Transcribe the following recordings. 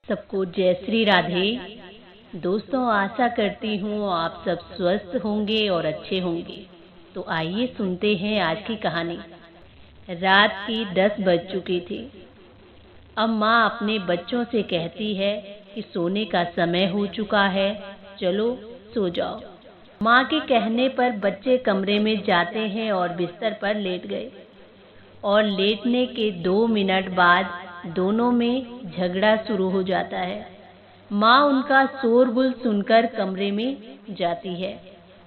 सबको जय श्री राधे। दोस्तों, आशा करती हूँ आप सब स्वस्थ होंगे और अच्छे होंगे। तो आइए सुनते हैं आज की कहानी। रात की 10 बज चुकी थी। अब माँ अपने बच्चों से कहती है कि सोने का समय हो चुका है, चलो सो जाओ। माँ के कहने पर बच्चे कमरे में जाते हैं और बिस्तर पर लेट गए। और लेटने के 2 मिनट बाद दोनों में झगड़ा शुरू हो जाता है। माँ उनका शोरगुल सुनकर कमरे में जाती है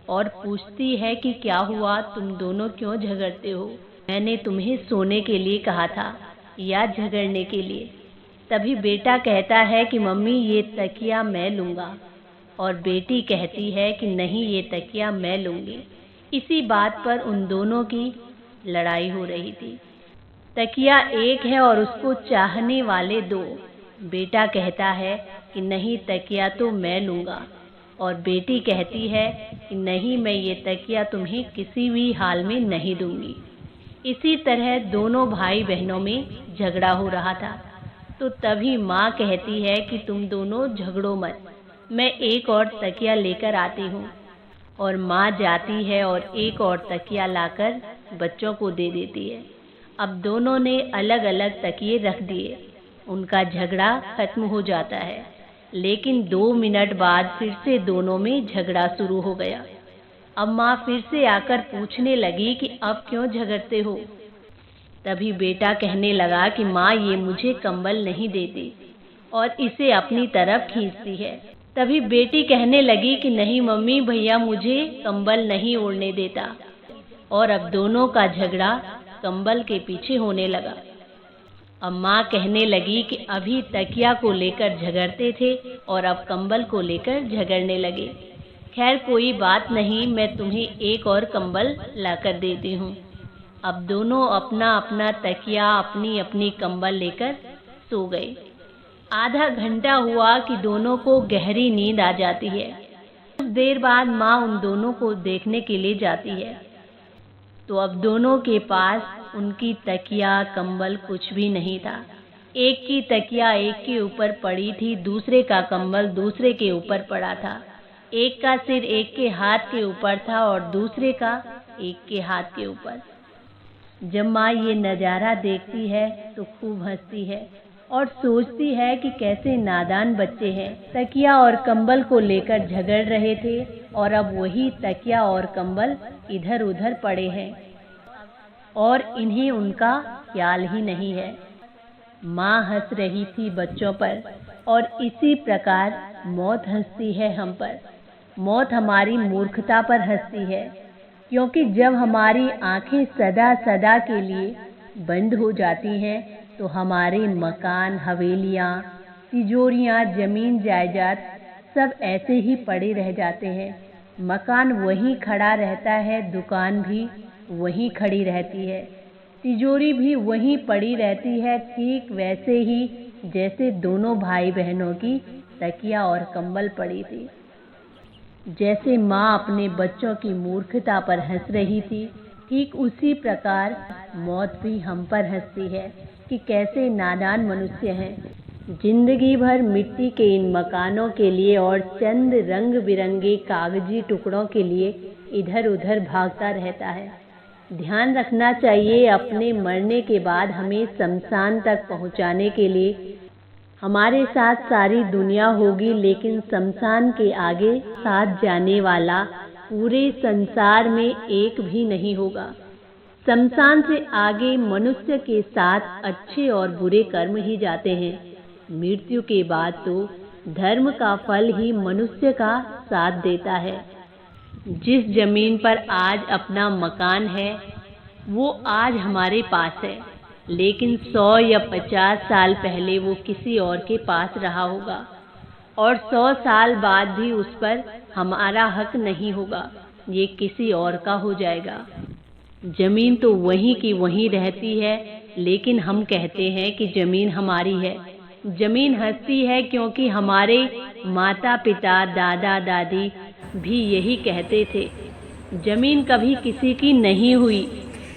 और पूछती है कि क्या हुआ, तुम दोनों क्यों झगड़ते हो? मैंने तुम्हें सोने के लिए कहा था या झगड़ने के लिए? तभी बेटा कहता है कि मम्मी ये तकिया मैं लूँगा, और बेटी कहती है कि नहीं ये तकिया मैं लूँगी। इसी बात पर उन दोनों की लड़ाई हो रही थी। तकिया एक है और उसको चाहने वाले 2। बेटा कहता है कि नहीं तकिया तो मैं लूँगा, और बेटी कहती है कि नहीं मैं ये तकिया तुम्हें किसी भी हाल में नहीं दूँगी। इसी तरह दोनों भाई बहनों में झगड़ा हो रहा था। तो तभी माँ कहती है कि तुम दोनों झगड़ो मत, मैं एक और तकिया लेकर आती हूँ। और माँ जाती है और एक और तकिया लाकर बच्चों को दे देती है। अब दोनों ने अलग अलग तकिए रख दिए। उनका झगड़ा खत्म हो जाता है, लेकिन 2 मिनट बाद फिर से दोनों में झगड़ा शुरू हो गया। अब माँ फिर से आकर पूछने लगी कि अब क्यों झगड़ते हो? तभी बेटा कहने लगा कि माँ ये मुझे कंबल नहीं देती और इसे अपनी तरफ खींचती है। तभी बेटी कहने लगी कि नहीं मम्मी, भैया मुझे कंबल नहीं ओढ़ने देता। और अब दोनों का झगड़ा कंबल के पीछे होने लगा। अब माँ कहने लगी कि अभी तकिया को लेकर झगड़ते थे और अब कंबल को लेकर झगड़ने लगे। खैर कोई बात नहीं, मैं तुम्हें एक और कंबल लाकर देती हूँ। अब दोनों अपना अपना तकिया अपनी अपनी कंबल लेकर सो गए। आधा घंटा हुआ कि दोनों को गहरी नींद आ जाती है। कुछ देर बाद माँ उन दोनों को देखने के लिए जाती है। तो अब दोनों के पास उनकी तकिया कंबल कुछ भी नहीं था। एक की तकिया एक के ऊपर पड़ी थी, दूसरे का कंबल दूसरे के ऊपर पड़ा था। एक का सिर एक के हाथ के ऊपर था और दूसरे का एक के हाथ के ऊपर। जब माँ ये नज़ारा देखती है तो खूब हंसती है और सोचती है कि कैसे नादान बच्चे हैं। तकिया और कंबल को लेकर झगड़ रहे थे और अब वही तकिया और कंबल इधर उधर पड़े हैं और इन्हें उनका ख्याल ही नहीं है। माँ हंस रही थी बच्चों पर, और इसी प्रकार मौत हंसती है हम पर। मौत हमारी मूर्खता पर हंसती है, क्योंकि जब हमारी आंखें सदा सदा के लिए बंद हो जाती हैं तो हमारे मकान, हवेलियाँ, तिजोरियाँ, जमीन जायदाद सब ऐसे ही पड़े रह जाते हैं। मकान वहीं खड़ा रहता है, दुकान भी वहीं खड़ी रहती है, तिजोरी भी वहीं पड़ी रहती है, ठीक वैसे ही जैसे दोनों भाई बहनों की तकिया और कंबल पड़ी थी। जैसे माँ अपने बच्चों की मूर्खता पर हंस रही थी, ठीक उसी प्रकार मौत भी हम पर हंसती है कि कैसे नादान मनुष्य हैं। जिंदगी भर मिट्टी के इन मकानों के लिए और चंद रंग बिरंगे कागजी टुकड़ों के लिए इधर उधर भागता रहता है। ध्यान रखना चाहिए, अपने मरने के बाद हमें शमशान तक पहुंचाने के लिए हमारे साथ सारी दुनिया होगी, लेकिन शमशान के आगे साथ जाने वाला पूरे संसार में एक भी नहीं होगा। शमशान से आगे मनुष्य के साथ अच्छे और बुरे कर्म ही जाते हैं। मृत्यु के बाद तो धर्म का फल ही मनुष्य का साथ देता है। जिस जमीन पर आज अपना मकान है वो आज हमारे पास है, लेकिन 100 या 50 साल पहले वो किसी और के पास रहा होगा, और 100 साल बाद भी उस पर हमारा हक नहीं होगा, ये किसी और का हो जाएगा। जमीन तो वहीं की वहीं रहती है, लेकिन हम कहते हैं कि जमीन हमारी है। जमीन हंसती है, क्योंकि हमारे माता पिता दादा दादी भी यही कहते थे। जमीन कभी किसी की नहीं हुई।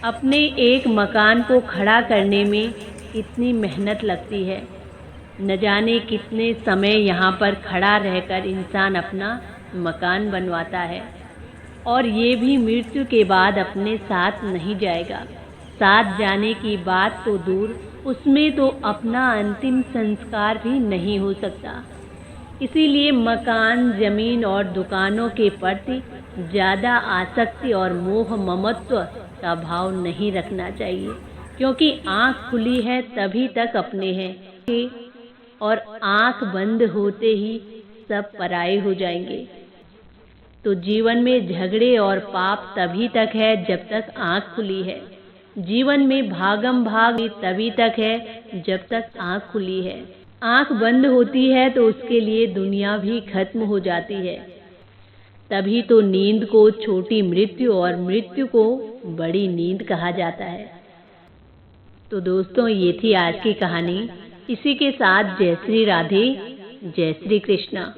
अपने एक मकान को खड़ा करने में कितनी मेहनत लगती है, न जाने कितने समय यहाँ पर खड़ा रहकर इंसान अपना मकान बनवाता है, और ये भी मृत्यु के बाद अपने साथ नहीं जाएगा। साथ जाने की बात तो दूर, उसमें तो अपना अंतिम संस्कार भी नहीं हो सकता। इसीलिए मकान, जमीन और दुकानों के प्रति ज़्यादा आसक्ति और मोह ममत्व का भाव नहीं रखना चाहिए, क्योंकि आँख खुली है तभी तक अपने हैं, और आँख बंद होते ही सब पराये हो जाएंगे। तो जीवन में झगड़े और पाप तभी तक है जब तक आँख खुली है। जीवन में भागम भाग तभी तक है जब तक आँख खुली है। आँख बंद होती है तो उसके लिए दुनिया भी खत्म हो जाती है। तभी तो नींद को छोटी मृत्यु और मृत्यु को बड़ी नींद कहा जाता है। तो दोस्तों, ये थी आज की कहानी। इसी के साथ जय श्री राधे, जय श्री कृष्णा।